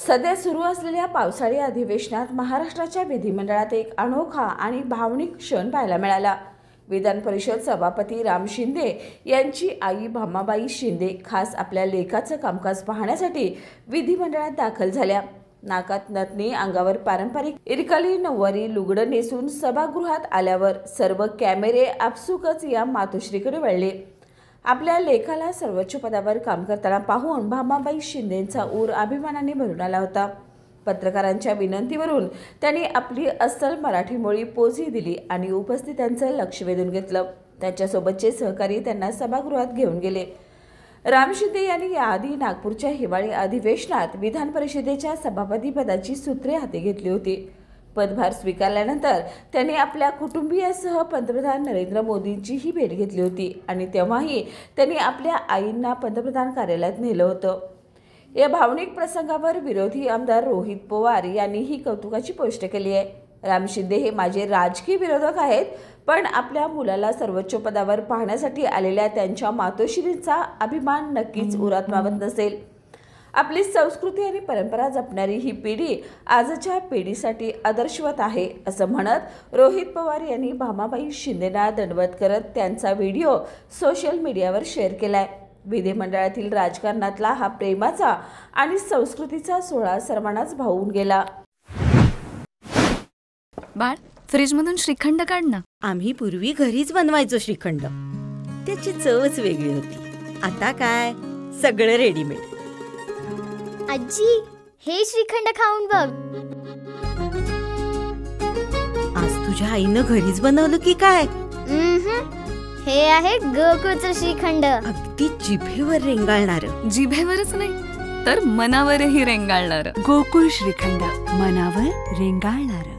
सध्या सुरू असलेल्या पावसाळी अधिवेशनात महाराष्ट्राच्या विधिमंडळात एक अनोखा आणि भावनिक क्षण पाहायला मिळाला। विधान परिषद सभापती राम शिंदे यांची आई भामाबाई शिंदे खास आपल्या लेकाचं कामकाज पाहण्यासाठी विधिमंडळात दाखल झाल्या। नाकात नथनी, अंगावर पारंपरिक इरकली नऊवारी लुगडं नेसून सभागृहात आल्यावर सर्व कॅमेरे आपसुकच या मातोश्रीकडे वळले। आपल्या लेखाला सर्वोच्च पदावर काम करताना पाहून भामाबाई शिंदेंचा ऊर अभिमानाने भरून आला होता। पत्रकारांच्या विनंतीवरून त्यांनी आपली अस्सल मराठी मोळी पोझी दिली आणि उपस्थितांचं लक्ष वेधून घेतलं। त्यांच्यासोबतचे सहकारी त्यांना सभागृहात घेऊन गेले। राम शिंदे यांनी याआधी नागपूरच्या हिवाळी अधिवेशनात विधान परिषदेच्या सभापती पदाची सूत्रे हाती घेतली होती। पदभार स्वीकारल्यानंतर त्यांनी आपल्या कुटुंबियांसह पंतप्रधान नरेंद्र मोदींचीही भेट घेतली होती आणि तेव्हाही त्यांनी आपल्या आईंना पंतप्रधान कार्यालयात नेलं होतं। या भावनिक प्रसंगावर विरोधी आमदार रोहित पवार यांनीही कौतुकाची पोस्ट केली आहे। राम शिंदे हे माझे राजकीय विरोधक आहेत, पण आपल्या मुलाला सर्वोच्च पदावर पाहण्यासाठी आलेल्या त्यांच्या मातोश्रींचा अभिमान नक्कीच उरात मावत नसेल। आपली संस्कृती आणि परंपरा जपणारी ही पिढी आजच्या पिढीसाठी आदर्शवत आहे, असं म्हणत रोहित पवार यांनी भामाबाई शिंदेंना दंडवत करत त्यांचा व्हिडिओ सोशल मीडियावर शेअर केलाय। विधिमंडळातील राजकारणातला हा प्रेमाचा आणि संस्कृतीचा सोहळा सर्वांनाच भावून गेला। बाळ, फ्रीजमधून श्रीखंड काढ ना। आम्ही पूर्वी घरीच बनवायचो श्रीखंड, त्याची चवच वेगळी होती। आता काय सगळं रेडीमेड। आजी, हे श्रीखंड खाऊन बघ। आज तुझ्या आईनं घरीच बनवलं की काय? हे आहे गोकुळचं श्रीखंड। अगदी जिभेवर रेंगाळणारं। जिभेवरच नाही तर मनावरही रेंगाळणारं। गोकुळ श्रीखंड, मनावर रेंगाळणारं।